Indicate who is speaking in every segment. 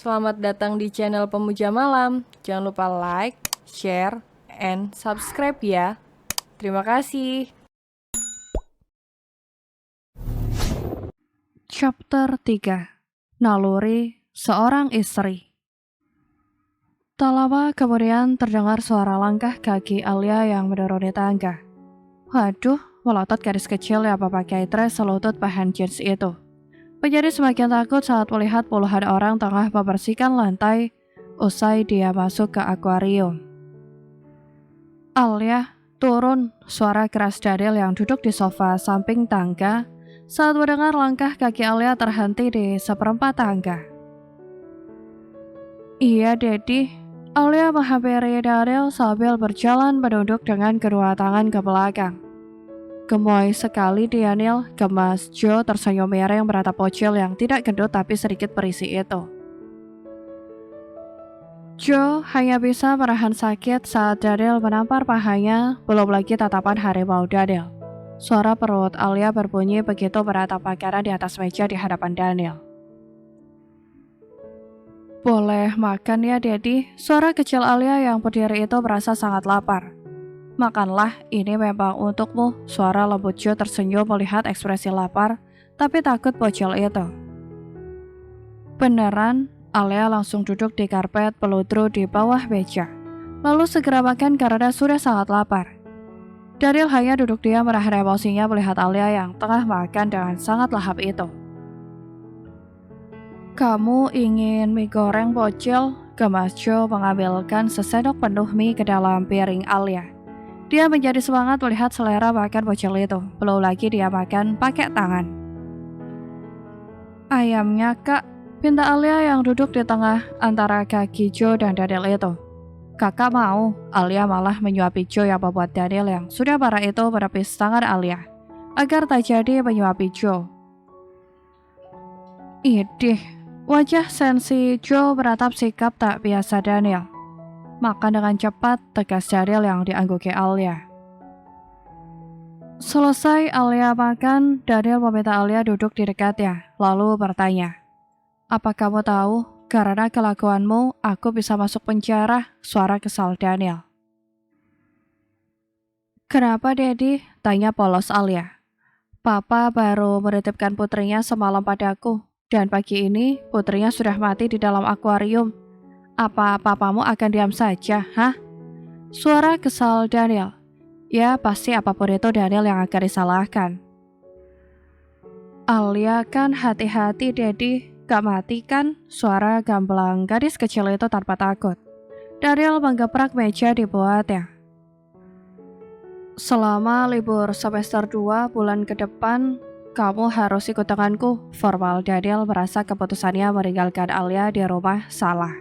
Speaker 1: Selamat datang di channel Pemuja Malam. Jangan lupa like, share, and subscribe ya. Terima kasih.
Speaker 2: Chapter 3. Naluri Seorang Istri. Tak lama kemudian terdengar suara langkah kaki Alia yang menuruni tangga. Waduh, melotot gadis kecil yang memakai dress selutut bahan jeans itu. Menjadi semakin takut saat melihat puluhan orang tengah membersihkan lantai usai dia masuk ke akuarium. Alia, turun, suara keras Daniel yang duduk di sofa samping tangga saat mendengar langkah kaki Alia terhenti di seperempat tangga. Iya, Dedi. Alia menghampiri Daniel sambil berjalan menunduk dengan kedua tangan ke belakang. Gemoy sekali Daniel, gemas Joe tersenyum miring meratap bocil yang tidak gendut tapi sedikit berisi itu. Joe hanya bisa menahan sakit saat Daniel menampar pahanya, belum lagi tatapan harimau Daniel. Suara perut Alia berbunyi begitu meratap makanan di atas meja di hadapan Daniel. Boleh makan ya, Dedi? Suara kecil Alia yang berdiri itu merasa sangat lapar. Makanlah, ini memang untukmu. Suara lembut Joe tersenyum melihat ekspresi lapar, tapi takut bocil itu. Beneran? Alia langsung duduk di karpet peludru di bawah meja. Lalu segera makan karena sudah sangat lapar. Daniel hanya duduk diam menahan emosinya melihat Alia yang tengah makan dengan sangat lahap itu. Kamu ingin mie goreng bocil? Gemas Joe mengambilkan sesendok penuh mie ke dalam piring Alia. Dia menjadi semangat melihat selera makan bocil itu. Belum lagi dia makan pakai tangan. Ayamnya, Kak, pinta Alia yang duduk di tengah antara kaki Joe dan Daniel itu. Kakak mau. Alia malah menyuapi Joe yang membuat Daniel yang sudah marah itu menepis tangan Alia agar tak jadi menyuapi Joe. Idih, wajah sensi Joe beratap sikap tak biasa Daniel. Makan dengan cepat, tegas Daniel yang diangguki Alia. Selesai Alia makan, Daniel meminta Alia duduk di dekatnya, lalu bertanya, "Apa kamu tahu, karena kelakuanmu, aku bisa masuk penjara?" Suara kesal Daniel. "Kenapa, Dedi?" tanya polos Alia. "Papa baru menitipkan putrinya semalam padaku, dan pagi ini putrinya sudah mati di dalam akuarium. Apa papamu akan diam saja, hah?" Suara kesal Daniel. Ya, pasti apapun itu Daniel yang akan disalahkan. Alia kan hati-hati, Dedi. Gak mati kan? Suara gamblang gadis kecil itu tanpa takut. Daniel menggeprak meja di buatnya. Selama libur semester 2 bulan ke depan, kamu harus ikut denganku. Formal Daniel merasa keputusannya meninggalkan Alia di rumah salah.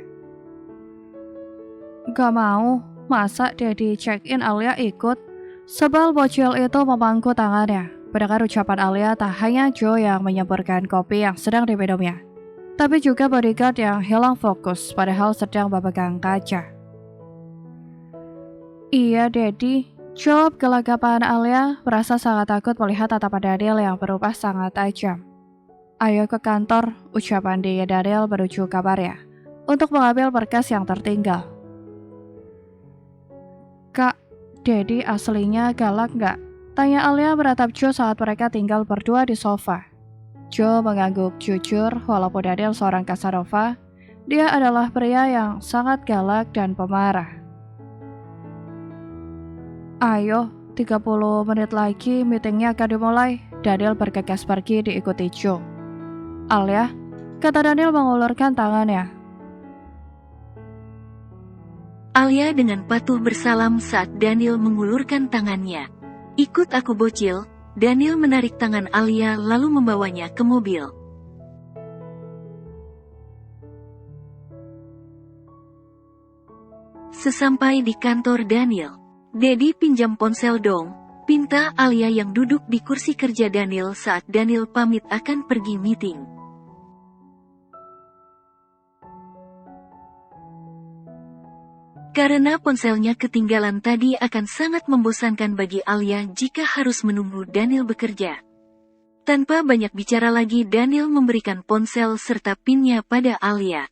Speaker 2: Gak mau, masa Dedi check-in Alia ikut? Sebal bocil itu memangku tangannya. Mendengar ucapan Alia, tak hanya Joe yang menyemburkan kopi yang sedang diminumnya, tapi juga bodyguard yang hilang fokus padahal sedang memegang kaca. Iya, Dedi. Jawab gelagapan Alia, merasa sangat takut melihat tatapan Daniel yang berubah sangat tajam. Ayo ke kantor, ucapan di Daniel menuju kamarnya untuk mengambil berkas yang tertinggal. Kak, Dedi aslinya galak nggak? Tanya Alia meratap Joe saat mereka tinggal berdua di sofa. Joe mengangguk jujur, walaupun Daniel seorang Casanova, dia adalah pria yang sangat galak dan pemarah. Ayo, 30 menit lagi meetingnya akan dimulai. Daniel bergegas pergi diikuti Joe. Alia, kata Daniel mengulurkan tangannya.
Speaker 3: Alia dengan patuh bersalam saat Daniel mengulurkan tangannya. Ikut aku bocil. Daniel menarik tangan Alia lalu membawanya ke mobil. Sesampai di kantor Daniel, Dedi pinjam ponsel dong, pinta Alia yang duduk di kursi kerja Daniel saat Daniel pamit akan pergi meeting. Karena ponselnya ketinggalan tadi akan sangat membosankan bagi Alia jika harus menunggu Daniel bekerja. Tanpa banyak bicara lagi Daniel memberikan ponsel serta pinnya pada Alia.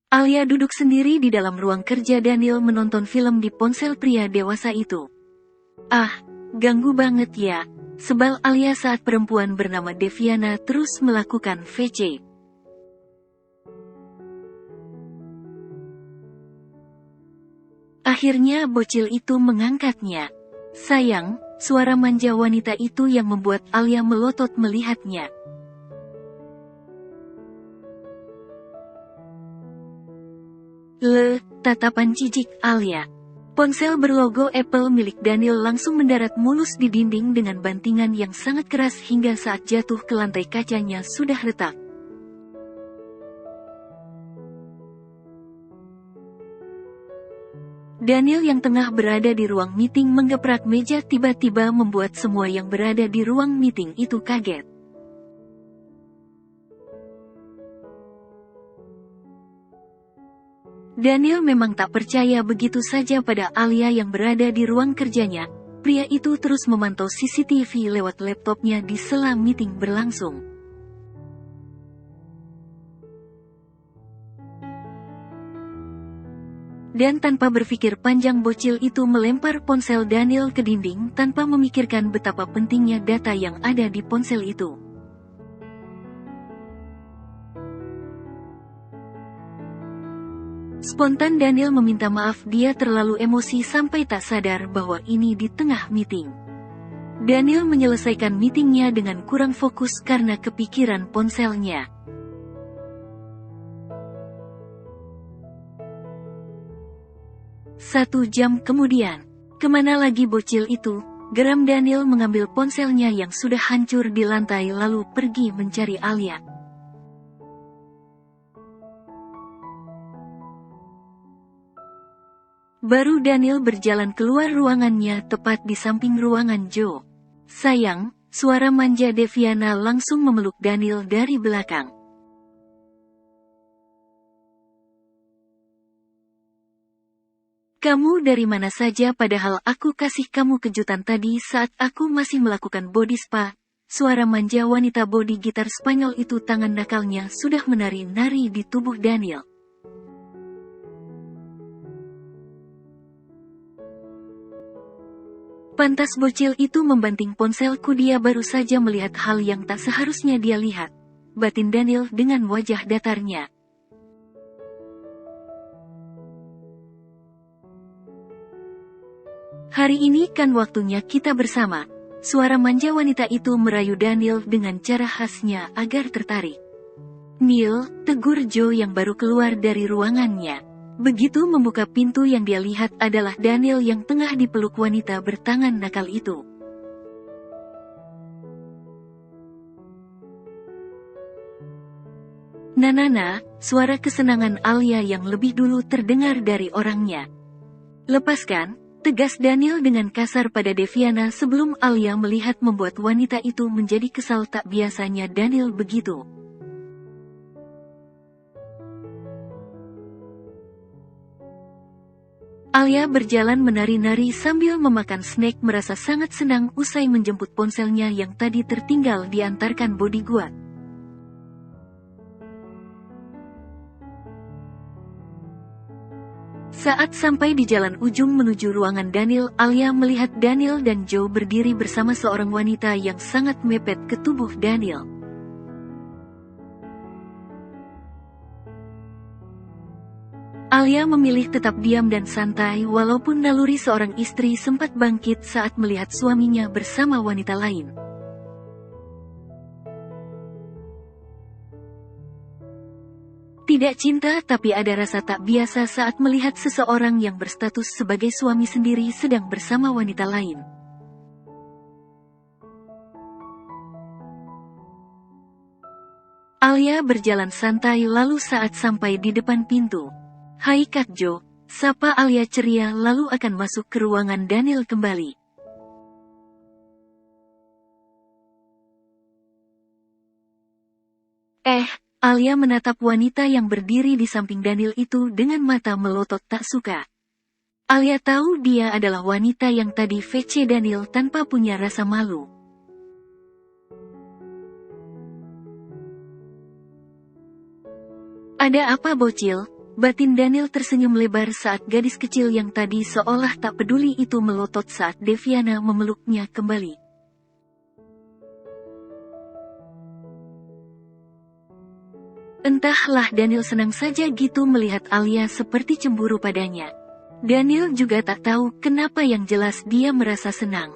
Speaker 3: Alia duduk sendiri di dalam ruang kerja Daniel menonton film di ponsel pria dewasa itu. Ah, ganggu banget ya, sebal Alia saat perempuan bernama Deviana terus melakukan VC. Akhirnya bocil itu mengangkatnya. Sayang, suara manja wanita itu yang membuat Alia melotot melihatnya. Tatapan jijik Alia. Ponsel berlogo Apple milik Daniel langsung mendarat mulus di dinding dengan bantingan yang sangat keras hingga saat jatuh ke lantai kacanya sudah retak. Daniel yang tengah berada di ruang meeting menggeprak meja tiba-tiba membuat semua yang berada di ruang meeting itu kaget. Daniel memang tak percaya begitu saja pada Alia yang berada di ruang kerjanya. Pria itu terus memantau CCTV lewat laptopnya di sela meeting berlangsung. Dan tanpa berpikir panjang bocil itu melempar ponsel Daniel ke dinding tanpa memikirkan betapa pentingnya data yang ada di ponsel itu. Spontan Daniel meminta maaf, dia terlalu emosi sampai tak sadar bahwa ini di tengah meeting. Daniel menyelesaikan meetingnya dengan kurang fokus karena kepikiran ponselnya. Satu jam kemudian, kemana lagi bocil itu? Geram Daniel mengambil ponselnya yang sudah hancur di lantai lalu pergi mencari Alia. Baru Daniel berjalan keluar ruangannya tepat di samping ruangan Joe. Sayang, suara manja Deviana langsung memeluk Daniel dari belakang. Kamu dari mana saja padahal aku kasih kamu kejutan tadi saat aku masih melakukan body spa. Suara manja wanita body gitar Spanyol itu tangan nakalnya sudah menari-nari di tubuh Daniel. Pantas bocil itu membanting ponselku, dia baru saja melihat hal yang tak seharusnya dia lihat. Batin Daniel dengan wajah datarnya. Hari ini kan waktunya kita bersama. Suara manja wanita itu merayu Daniel dengan cara khasnya agar tertarik. Neil, tegur Joe yang baru keluar dari ruangannya. Begitu membuka pintu yang dia lihat adalah Daniel yang tengah dipeluk wanita bertangan nakal itu. Nanana, suara kesenangan Alia yang lebih dulu terdengar dari orangnya. Lepaskan, tegas Daniel dengan kasar pada Deviana sebelum Alia melihat membuat wanita itu menjadi kesal. Tak biasanya Daniel begitu. Alia berjalan menari-nari sambil memakan snack merasa sangat senang usai menjemput ponselnya yang tadi tertinggal diantarkan bodyguard. Saat sampai di jalan ujung menuju ruangan Daniel, Alia melihat Daniel dan Joe berdiri bersama seorang wanita yang sangat mepet ke tubuh Daniel. Alia memilih tetap diam dan santai walaupun naluri seorang istri sempat bangkit saat melihat suaminya bersama wanita lain. Tidak cinta tapi ada rasa tak biasa saat melihat seseorang yang berstatus sebagai suami sendiri sedang bersama wanita lain. Alia berjalan santai lalu saat sampai di depan pintu. "Hai Kak Jo," sapa Alia ceria lalu akan masuk ke ruangan Daniel kembali. Alia menatap wanita yang berdiri di samping Daniel itu dengan mata melotot tak suka. Alia tahu dia adalah wanita yang tadi VC Daniel tanpa punya rasa malu. "Ada apa bocil?" Batin Daniel tersenyum lebar saat gadis kecil yang tadi seolah tak peduli itu melotot saat Deviana memeluknya kembali. Entahlah, Daniel senang saja gitu melihat Alia seperti cemburu padanya. Daniel juga tak tahu kenapa, yang jelas dia merasa senang.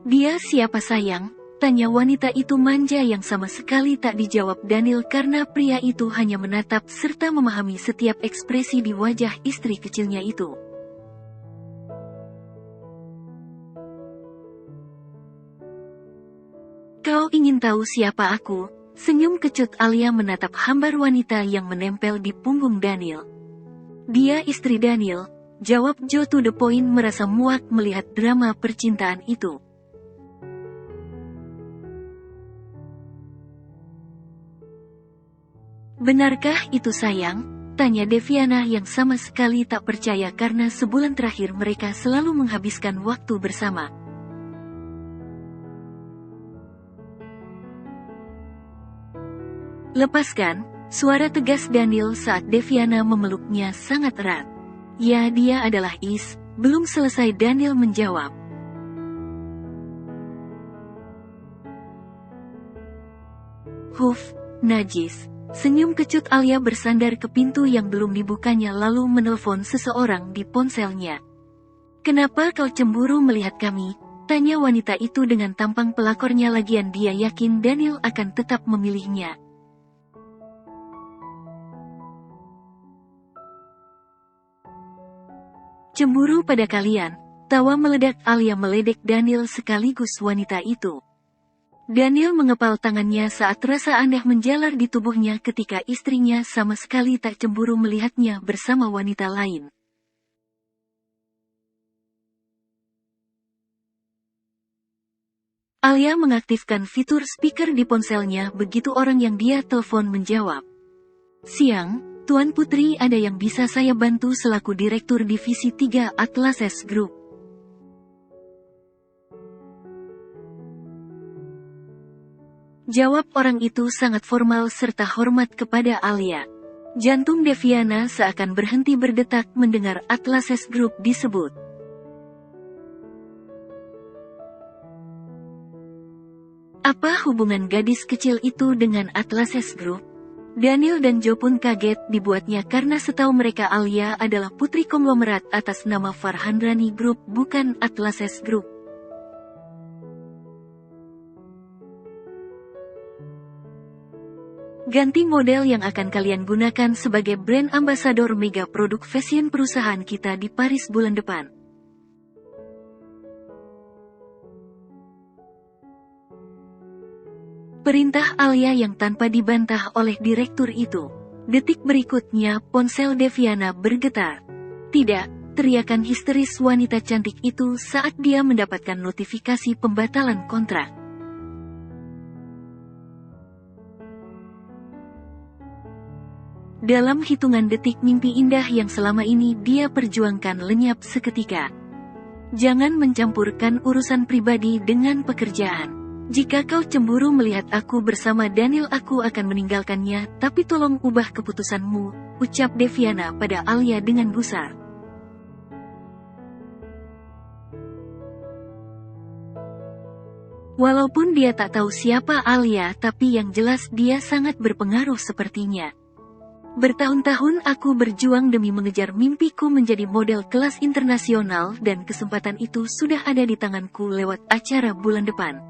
Speaker 3: "Dia siapa sayang?" tanya wanita itu manja yang sama sekali tak dijawab Daniel karena pria itu hanya menatap serta memahami setiap ekspresi di wajah istri kecilnya itu. "Kau ingin tahu siapa aku?" Senyum kecut Alia menatap hambar wanita yang menempel di punggung Daniel. "Dia istri Daniel," jawab Joe to the point, merasa muak melihat drama percintaan itu. "Benarkah itu sayang?" tanya Deviana yang sama sekali tak percaya karena sebulan terakhir mereka selalu menghabiskan waktu bersama. "Lepaskan," suara tegas Daniel saat Deviana memeluknya sangat erat. "Ya, dia adalah Is." Belum selesai Daniel menjawab. "Huf, najis." Senyum kecut Alia bersandar ke pintu yang belum dibukanya lalu menelpon seseorang di ponselnya. "Kenapa kau cemburu melihat kami?" tanya wanita itu dengan tampang pelakornya, lagian dia yakin Daniel akan tetap memilihnya. "Cemburu pada kalian?" Tawa meledak Alia meledek Daniel sekaligus wanita itu. Daniel mengepal tangannya saat rasa aneh menjalar di tubuhnya ketika istrinya sama sekali tak cemburu melihatnya bersama wanita lain. Alia mengaktifkan fitur speaker di ponselnya begitu orang yang dia telepon menjawab. "Siang, Tuan Putri, ada yang bisa saya bantu selaku Direktur Divisi 3 Atlases Group?" Jawab orang itu sangat formal serta hormat kepada Alia. Jantung Deviana seakan berhenti berdetak mendengar Atlases Group disebut. Apa hubungan gadis kecil itu dengan Atlases Group? Daniel dan Joe pun kaget dibuatnya karena setahu mereka Alia adalah putri konglomerat atas nama Farhandrani Group, bukan Atlases Group. "Ganti model yang akan kalian gunakan sebagai brand ambassador mega produk fashion perusahaan kita di Paris bulan depan." Perintah Alia yang tanpa dibantah oleh direktur itu. Detik berikutnya ponsel Deviana bergetar. "Tidak!" teriakan histeris wanita cantik itu saat dia mendapatkan notifikasi pembatalan kontrak. Dalam hitungan detik mimpi indah yang selama ini dia perjuangkan lenyap seketika. "Jangan mencampurkan urusan pribadi dengan pekerjaan. Jika kau cemburu melihat aku bersama Daniel, aku akan meninggalkannya, tapi tolong ubah keputusanmu," ucap Deviana pada Alia dengan gusar. Walaupun dia tak tahu siapa Alia, tapi yang jelas dia sangat berpengaruh sepertinya. "Bertahun-tahun aku berjuang demi mengejar mimpiku menjadi model kelas internasional dan kesempatan itu sudah ada di tanganku lewat acara bulan depan.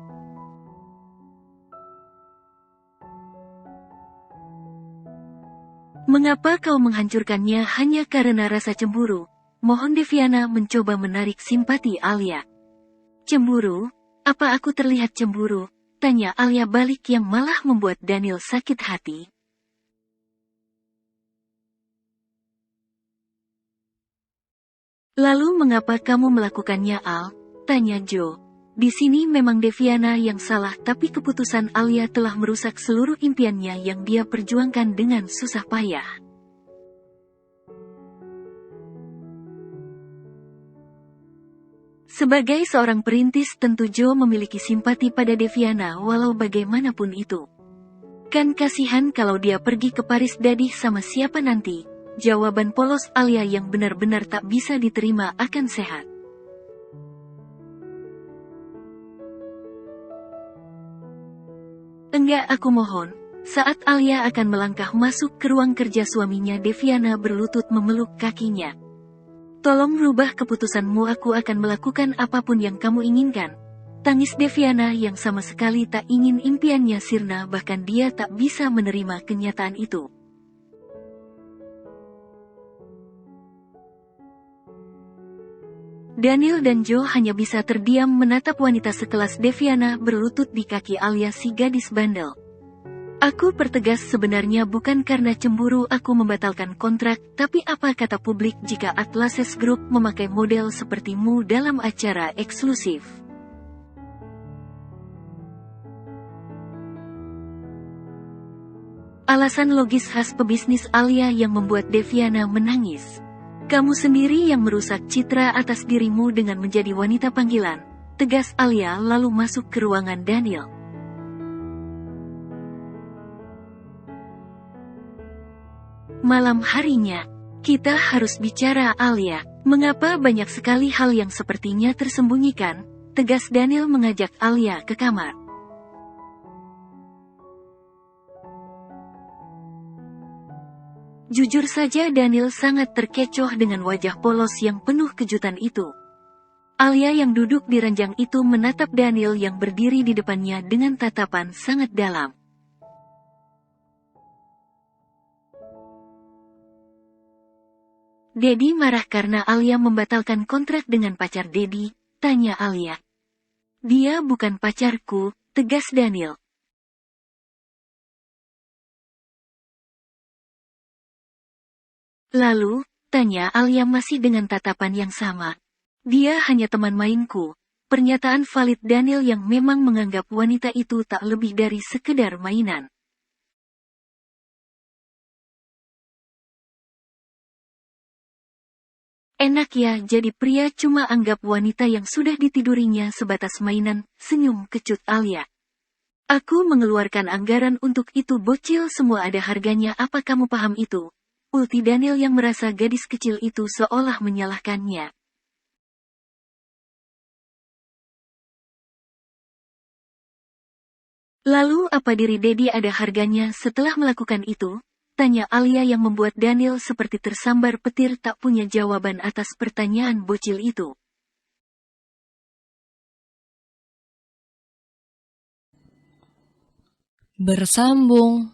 Speaker 3: Mengapa kau menghancurkannya hanya karena rasa cemburu?" Mohon Deviana mencoba menarik simpati Alia. "Cemburu? Apa aku terlihat cemburu?" tanya Alia balik yang malah membuat Daniel sakit hati. "Lalu mengapa kamu melakukannya, Al?" tanya Joe. Di sini memang Deviana yang salah, tapi keputusan Alia telah merusak seluruh impiannya yang dia perjuangkan dengan susah payah. Sebagai seorang perintis tentu Joe memiliki simpati pada Deviana walau bagaimanapun itu. Kan kasihan kalau dia pergi ke Paris Daddy sama siapa nanti. Jawaban polos Alia yang benar-benar tak bisa diterima akan sehat. Enggak, aku mohon. Saat Alia akan melangkah masuk ke ruang kerja suaminya, Deviana berlutut memeluk kakinya. Tolong rubah keputusanmu, aku akan melakukan apapun yang kamu inginkan. Tangis Deviana yang sama sekali tak ingin impiannya sirna, bahkan dia tak bisa menerima kenyataan itu. Daniel dan Joe hanya bisa terdiam menatap wanita sekelas Deviana berlutut di kaki Alia, si gadis bandel. Aku pertegas, sebenarnya bukan karena cemburu aku membatalkan kontrak, tapi apa kata publik jika Atlases Group memakai model sepertimu dalam acara eksklusif? Alasan logis khas pebisnis Alia yang membuat Deviana menangis. Kamu sendiri yang merusak citra atas dirimu dengan menjadi wanita panggilan, tegas Alia lalu masuk ke ruangan Daniel. Malam harinya, kita harus bicara Alia. Mengapa banyak sekali hal yang sepertinya tersembunyikan, tegas Daniel mengajak Alia ke kamar. Jujur saja Daniel sangat terkecoh dengan wajah polos yang penuh kejutan itu. Alia yang duduk di ranjang itu menatap Daniel yang berdiri di depannya dengan tatapan sangat dalam. Dedi marah karena Alia membatalkan kontrak dengan pacar Dedi, tanya Alia. Dia bukan pacarku, tegas Daniel. Lalu, tanya Alia masih dengan tatapan yang sama. Dia hanya teman mainku. Pernyataan valid Daniel yang memang menganggap wanita itu tak lebih dari sekedar mainan. Enak ya jadi pria cuma anggap wanita yang sudah ditidurinya sebatas mainan, senyum kecut Alia. Aku mengeluarkan anggaran untuk itu bocil, semua ada harganya, apa kamu paham itu? Ulti Daniel yang merasa gadis kecil itu seolah menyalahkannya. Lalu apa diri Dedi ada harganya setelah melakukan itu? Tanya Alia yang membuat Daniel seperti tersambar petir, tak punya jawaban atas pertanyaan bocil itu.
Speaker 1: Bersambung.